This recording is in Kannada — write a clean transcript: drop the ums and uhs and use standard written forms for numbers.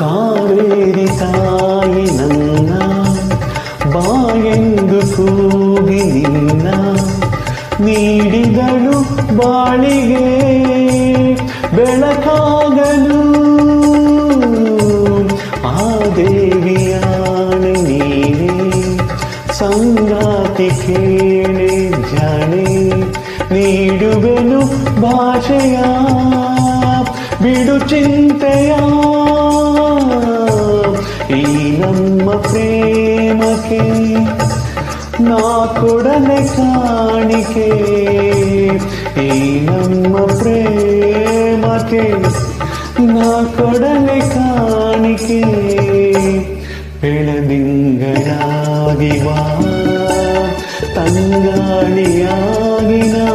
ಕಾವೇರಿ ತಾಯಿ ನನ್ನ ಬಾಯೆಂದು ಕೂಗಿ ನಿನ್ನ ನೀಡಿದಳು ಬಾಳಿಗೆ ಬೆಳಕಾಗಲು ಆ ದೇವಿಯಾಣೆ ನೀನೇ ಸಂಗಾತಿ ಕೇಳೆ ಜಾಣೆ ನೀಡುವೆನು ಭಾಷೆಯ ಬಿಡು ಚಿಂತೆಯ ಈ ನಮ್ಮ ಪ್ರೇಮಕ್ಕೆ ನಾ ಕೊಡಲೆ ಕಾಣಿಕೆ ಈ ನಮ್ಮ ಪ್ರೇಮಕ್ಕೆ ನಾ ಕೊಡಲೆ ಕಾಣಿಕೆ ಬೆಳದಿಂಗಳಾಗಿ ಬಾ ತಂಗಾಳಿಯಾಗಿ ನಾ